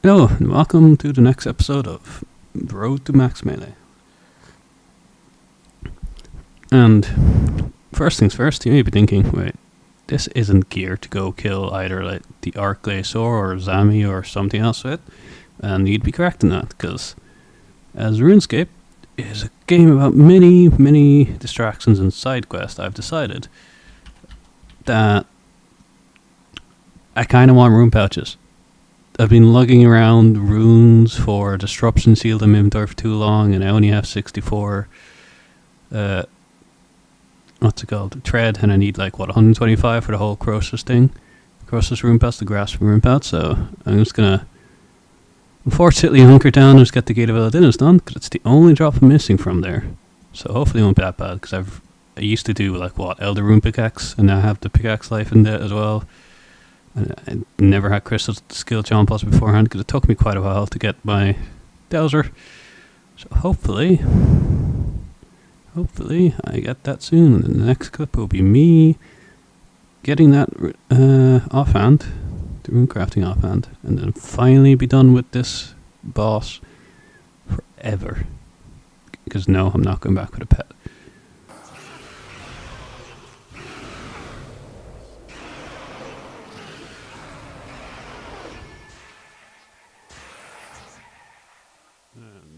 Hello, and welcome to the next episode of Road to Max Melee. And first things first, you may be thinking, wait, this isn't gear to go kill either like the Arc Glacier or Zami or something else with. And you'd be correct in that, because as RuneScape is a game about many distractions and side quests, I've decided that I kind of want rune pouches. I've been lugging around runes for disruption sealed in my inventory for too long, and I only have 64 tread, and I need like 125 for the whole Croesus thing. Croesus rune pouch, the grasp rune pouch, so I'm just gonna unfortunately hunker down and just get the Gate of Eladinus done, because it's the only drop I'm missing from there. So hopefully it won't be that bad, because I used to do like Elder Rune pickaxe, and now I have the pickaxe life in there as well. I never had crystal skill champos beforehand, because it took me quite a while to get my Dowser. So hopefully I get that soon. And the next clip will be me getting that offhand, the rune crafting offhand, and then finally be done with this boss forever. Because no, I'm not going back with a pet.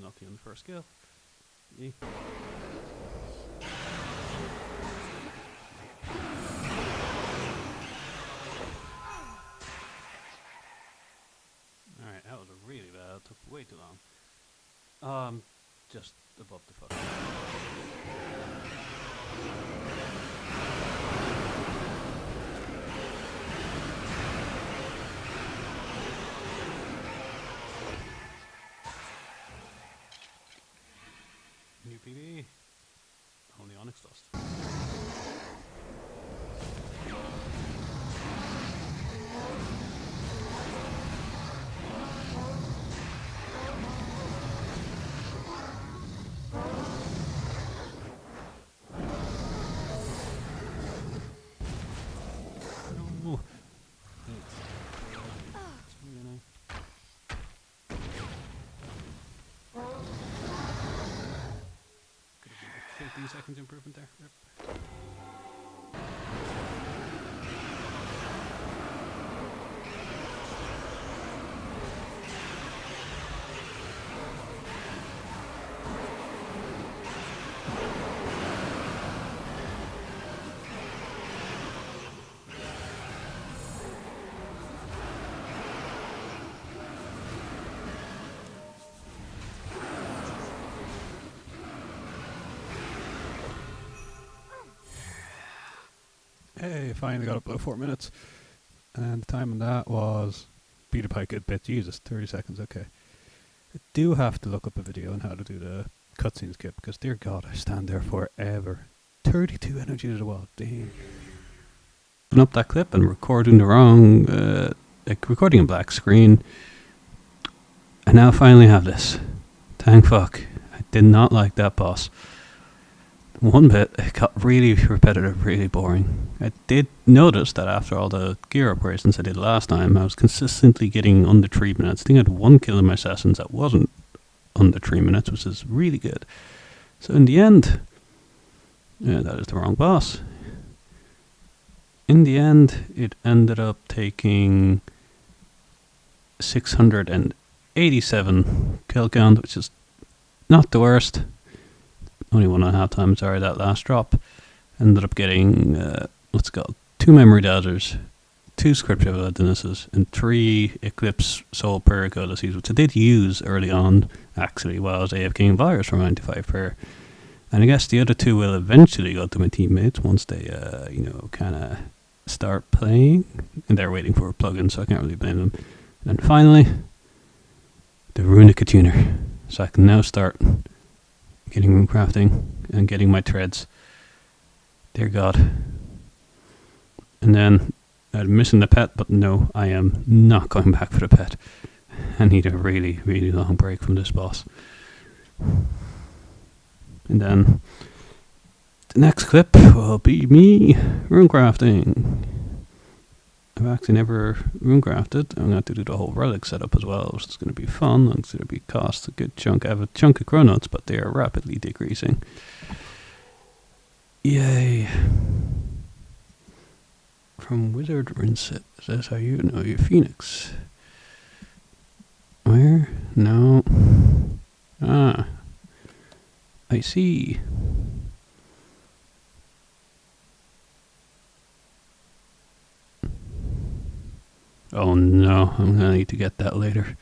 Nothing on the first skill. Alright, that was really bad. It took way too long. Just above the fuck. New PB. Only onyx dust. No. It's really nice. 15 seconds improvement there. Yep. Hey, finally got up below 4 minutes. And the time on that was beat up by a good bit. Jesus, 30 seconds, okay. I do have to look up a video on how to do the cutscene skip, because dear God, I stand there forever. 32 energy to the wall, damn. Open up that clip and recording the wrong, recording a black screen. I now finally have this. Thank fuck. I did not like that boss. One bit, it got really repetitive, really boring. I did notice that after all the gear upgrades I did last time, I was consistently getting under 3 minutes. I think I had 1 kill in my sessions that wasn't under 3 minutes, which is really good. So in the end, that is the wrong boss. In the end, it ended up taking 687 kill count, which is not the worst. Only 1.5 times, sorry, that last drop. Ended up getting, 2 memory dowsers, 2 scripture Dinuses, and 3 Eclipse Soul Prayer Codices, which I did use early on, actually, while I was AFK in Virus for 95 prayer. And I guess the other 2 will eventually go to my teammates once they, kind of start playing. And they're waiting for a plugin, so I can't really blame them. And then finally, the Runica Tuner. So I can now start getting rune crafting and getting my treads. Dear God. And then I'm missing the pet, but no, I am not going back for the pet. I need a really long break from this boss. And then the next clip will be me rune crafting. I I've actually never rune crafted. I'm going to have to do the whole relic setup as well, which is going to be fun, and it's going to be cost a good chunk. I have a chunk of chronotes, but they are rapidly decreasing. Yay. From Wizard Rinset. Is this how you know your Phoenix? Where? No. Ah. I see. Oh no, I'm gonna need to get that later.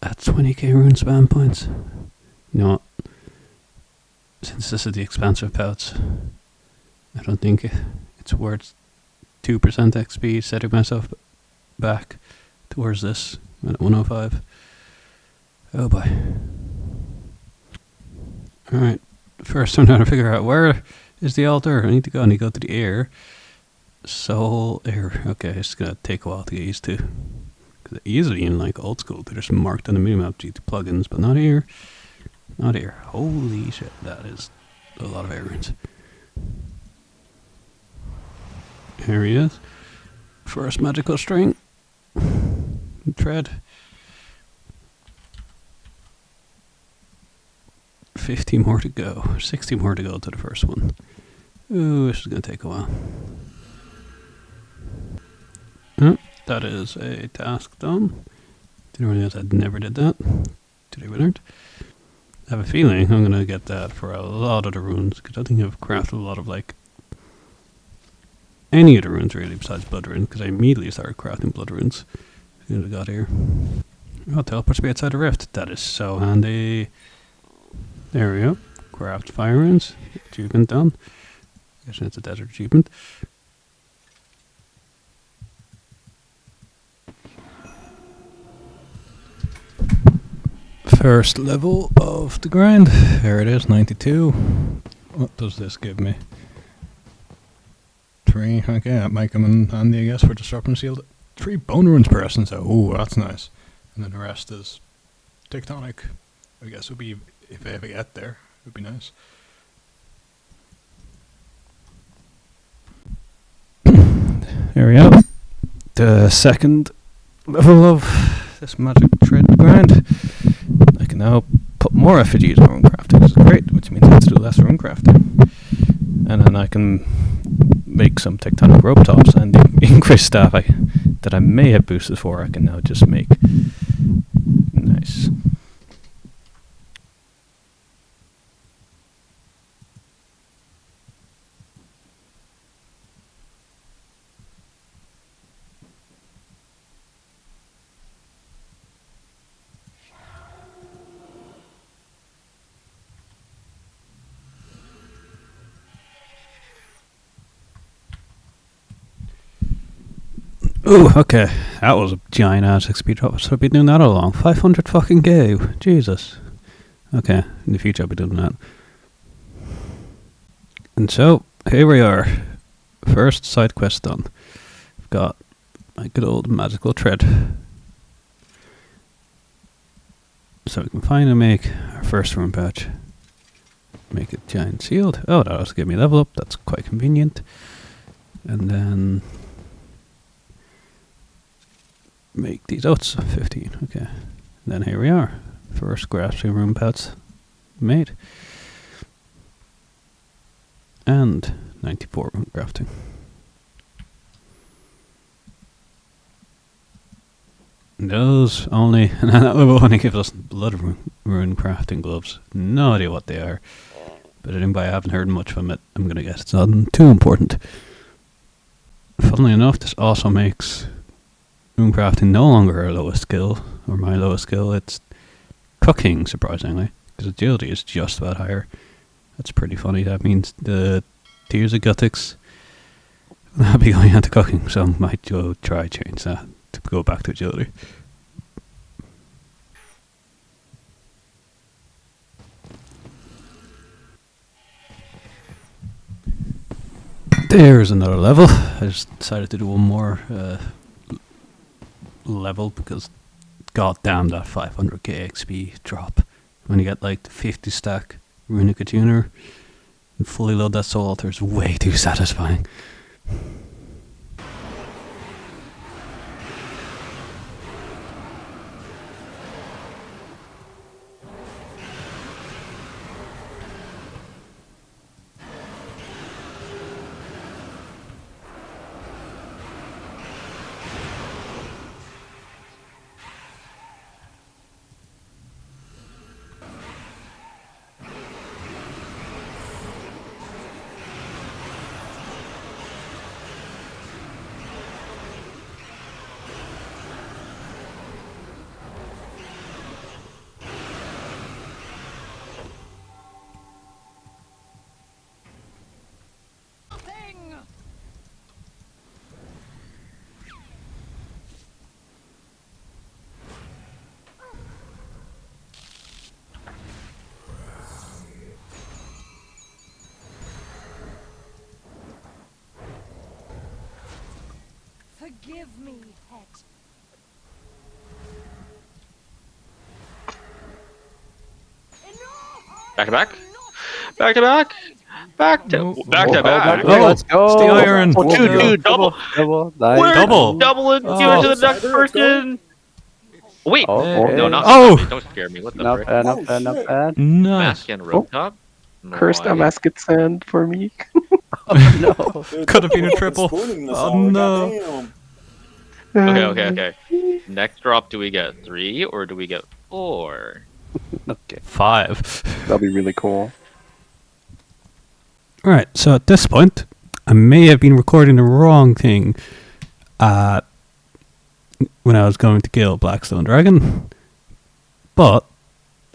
At 20k rune spam points. You know what? Since this is the expansive pouts, I don't think it's worth 2% XP setting myself back towards this at 105. Oh boy. Alright, first I'm trying to figure out where is the altar. I need to go to the air. Soul air. Okay, it's gonna take a while to get used to. Because easily in like old school, they're just marked on the minimap due to plugins, but not here. Not here. Holy shit, that is a lot of air runes. Here he is. First magical string. Tread. 50 more to go. 60 more to go to the first one. Ooh, this is going to take a while. That is a task done. Didn't realize I never did that. Today we learned. I have a feeling I'm going to get that for a lot of the runes, because I think I've crafted a lot of like any of the runes really besides blood runes, because I immediately started crafting blood runes. See what I got here. Oh, teleports me outside the rift. That is so handy. There we go. Craft fire runes. Achievement done. Guessing it's a desert achievement. First level of the grind. There it is, 92. What does this give me? 3. Okay, that might come in handy, I guess, for disrupting sealed. 3 bone runes per essence. Oh, that's nice. And then the rest is tectonic. I guess would be if I ever get there. It would be nice. There we go. The second level of this magic thread grind. I can now put more effigies on rune crafting, which is great, which means I have to do less rune crafting. And then I can make some tectonic rope tops, and the increased staff that I may have boosted for, I can now just make. Nice. Ooh, okay. That was a giant ass XP drop. So I've been doing that all along. 500 fucking K. Jesus. Okay, in the future I'll be doing that. And so, here we are. First side quest done. We've got my good old magical thread. So we can finally make our first rune patch. Make it giant sealed. Oh, that also give me level up. That's quite convenient. And then make these oats 15. Okay. And then here we are. First grasping rune pads made. And 94 rune crafting. Those only, and that will only give us blood rune crafting gloves. No idea what they are. But anybody I haven't heard much from it, I'm gonna guess it's not too important. Funnily enough, this also makes rune crafting no longer our lowest skill, or my lowest skill. It's cooking, surprisingly, because agility is just about higher. That's pretty funny. That means the tiers of Guthics will be going on to cooking, so I might go try change that to go back to agility. There's another level. I just decided to do one more level because goddamn that 500k XP drop. When you get like the 50 stack Runica Tuner and fully load that soul altar is way too satisfying. Forgive me, Het. Back to back. Back to back. Back to back. Oh, let's go. It's the iron. Oh, Let's go. dude, double. Nice. Double. Double it. Give it to the next person. Wait. Okay. No, not Oh. scare me. Don't scare me. What the Not frick? bad, not bad, not bad. Nice. Mask and rope top. Cursed Nice. Damascus sand for me. No. Could have been a triple. Oh no. Okay. Next drop, do we get 3 or do we get 4? Okay. 5. That'll be really cool. Alright, so at this point, I may have been recording the wrong thing when I was going to kill Blackstone Dragon, but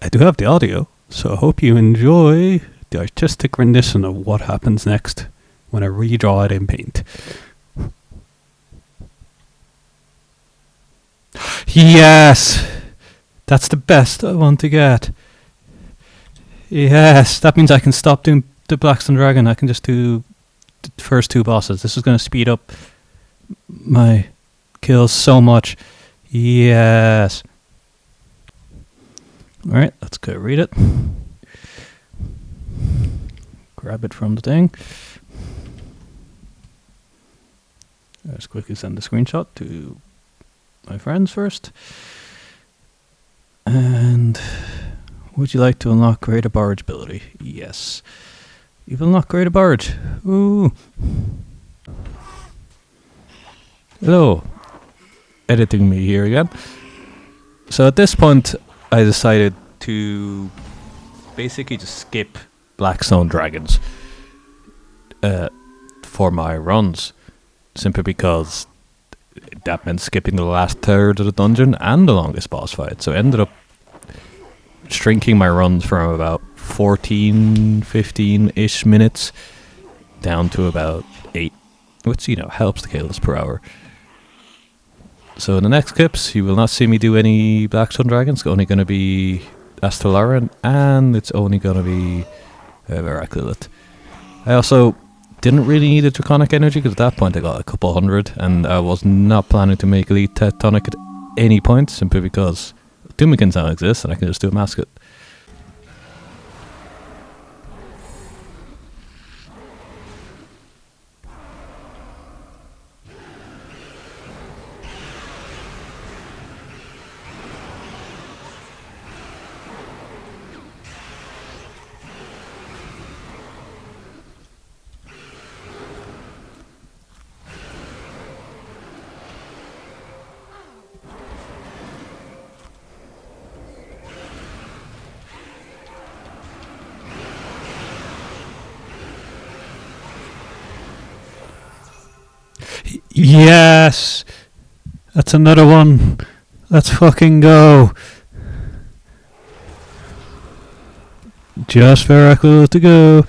I do have the audio, so I hope you enjoy the artistic rendition of what happens next when I redraw it in paint. Yes! That's the best I want to get. Yes, that means I can stop doing the Blackstone Dragon. I can just do the first 2 bosses. This is going to speed up my kills so much. Yes. Alright, let's go read it. Grab it from the thing. Let's quickly send the screenshot to my friends first. And would you like to unlock Greater Barrage ability? Yes. You've unlocked Greater Barrage. Ooh. Hello. Editing me here again. So at this point, I decided to basically just skip Blackstone Dragons for my runs. Simply because that meant skipping the last third of the dungeon and the longest boss fight. So I ended up shrinking my runs from about 14, 15-ish minutes down to about 8, which, you know, helps the kills per hour. So in the next clips, you will not see me do any Blackstone Dragons. It's only going to be Astelaran, and it's only going to be Veraculate. I also didn't really need a Draconic Energy, because at that point I got a couple hundred, and I was not planning to make Elite Tectonic at any point, simply because Doomikins now exists, and I can just do a Mascot. Yes! That's another one. Let's fucking go. Just Veraculate to go.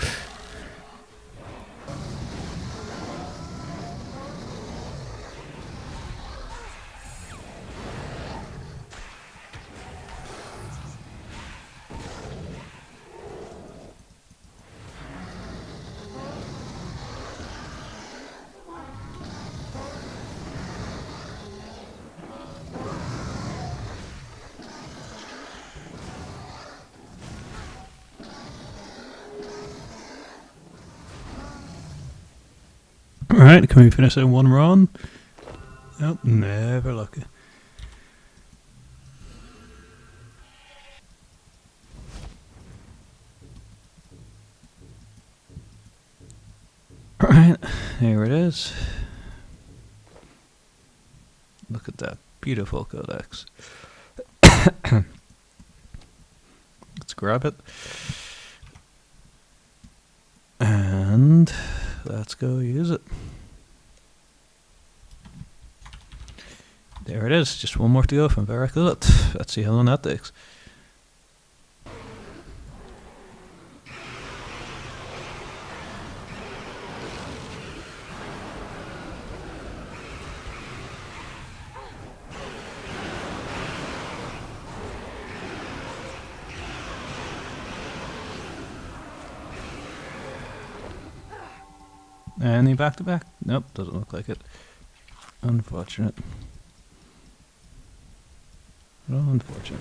Alright, can we finish it in one run? Nope, never lucky. Alright, here it is. Look at that beautiful codex. Let's grab it. And let's go use it. There it is, just one more to go from Veraculate. Let's see how long that takes. Any back to back? Nope, doesn't look like it. Unfortunate. Unfortunate.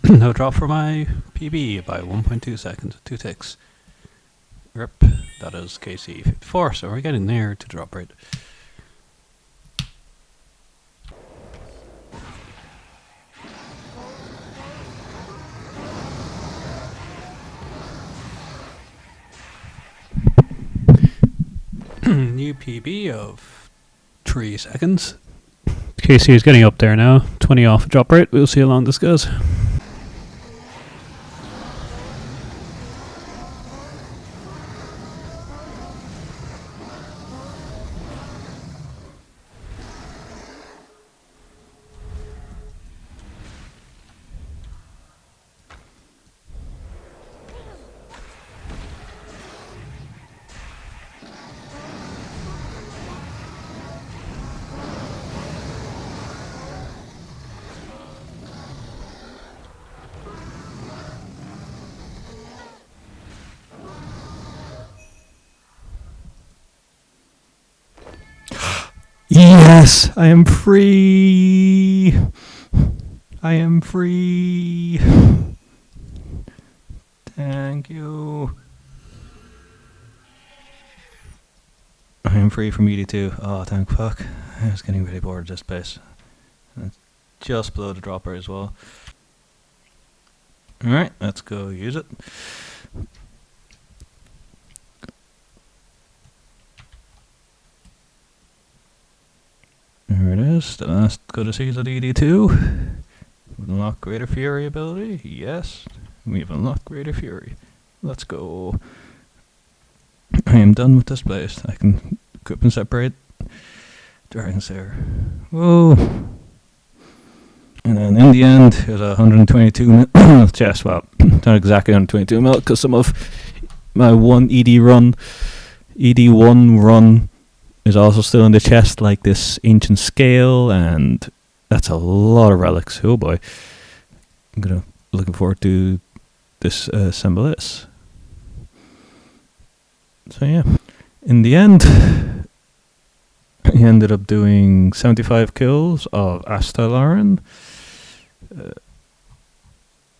No drop for my PB by 1.2 seconds, 2 ticks. Rip, that is KC54, so we're getting there to drop rate. New PB of 3 seconds. KC is getting up there now, 20 off drop rate. We'll see how long this goes. Yes, I am free. I am free. Thank you. I am free from ED2. Oh, thank fuck. I was getting really bored of this place. And it's just below the dropper as well. Alright, let's go use it. There it is, the last go to seize at ED2. Unlock Greater Fury ability, yes. We've unlocked Greater Fury. Let's go. I am done with this place. I can equip and separate Dragon Slayer. Whoa. And then in the end, it was a 122 mil chest. Well, not exactly 122 mil, because some of my ED1 run is also still in the chest, like this ancient scale, and that's a lot of relics. Oh boy. I'm looking forward to this Symbolists. So yeah. In the end, I ended up doing 75 kills of Astalaran,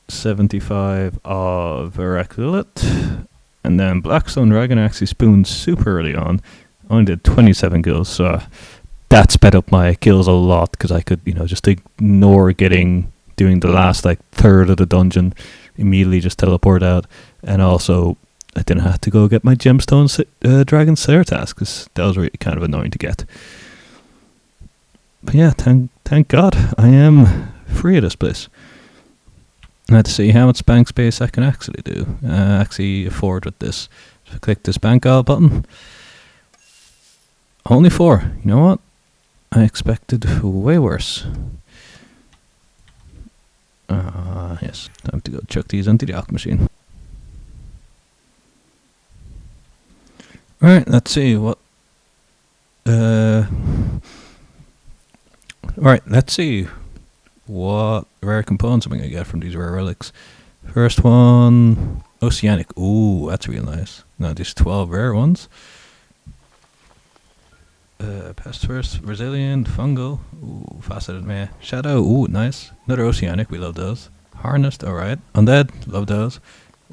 75 of Veraculet, and then Blackstone Dragon actually spooned super early on. I only did 27 kills, so that sped up my kills a lot, because I could, just ignore doing the last third of the dungeon, immediately just teleport out, and also I didn't have to go get my gemstone Dragon Slayer task, because that was really kind of annoying to get. But yeah, thank God I am free of this place. Let's see how much bank space I can actually do. Actually afford with this. So click this bank out button. Only 4. You know what? I expected way worse. Yes. Time to go chuck these into the alch machine. Alright, let's see what... Alright, let's see what rare components I'm going to get from these rare relics. First one... Oceanic. Ooh, that's real nice. Now, these 12 rare ones. Pest first, resilient, fungal, ooh, faceted meh, shadow, ooh, nice. Another oceanic, we love those. Harnessed, alright. Undead, love those.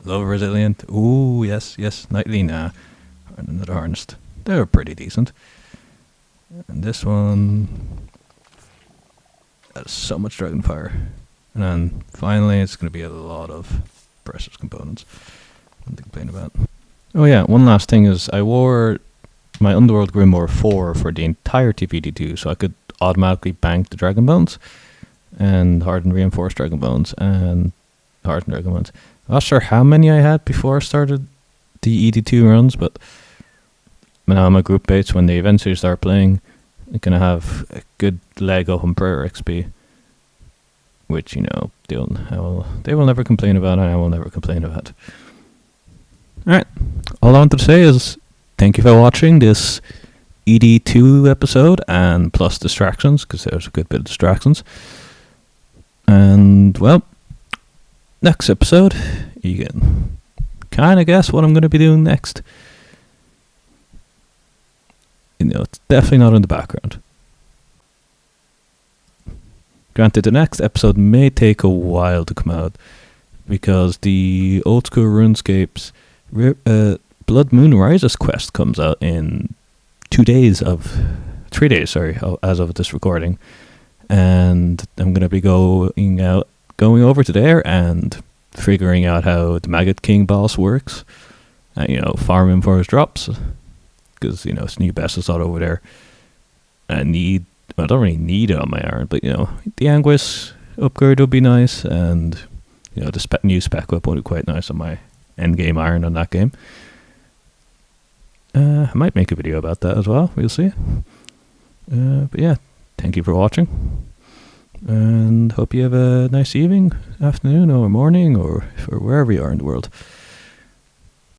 Love resilient, ooh, yes, nightly, nah. And another harnessed. They're pretty decent. And this one, that's so much Dragonfire. And then finally, it's going to be a lot of precious components. Nothing to complain about. Oh yeah, one last thing is I wore my Underworld Grimoire 4 for the entirety of ED2, so I could automatically bank the Dragon Bones and Hardened Reinforced Dragon Bones and Hardened Dragon Bones. I'm not sure how many I had before I started the ED2 runs, but now my group mates, when they eventually start playing, going to have a good leg up on prayer XP, which, you know, they will never complain about, and I will never complain about. Alright, all I wanted to say is thank you for watching this ED2 episode, and plus distractions, because there's a good bit of distractions. And, well, next episode, you can kind of guess what I'm going to be doing next. You know, it's definitely not in the background. Granted, the next episode may take a while to come out, because the old school RuneScapes Blood Moon Rises quest comes out in 3 days, as of this recording. And I'm going to be going over to there and figuring out how the Maggot King boss works. And, you know, farming for his drops. Because, you know, it's new best slot over there. I don't really need it on my iron, but, you know, the Anguis upgrade would be nice, and, you know, the new spec whip would be quite nice on my endgame iron on that game. I might make a video about that as well, we'll see. But yeah, thank you for watching, and hope you have a nice evening, afternoon, or morning, or wherever you are in the world.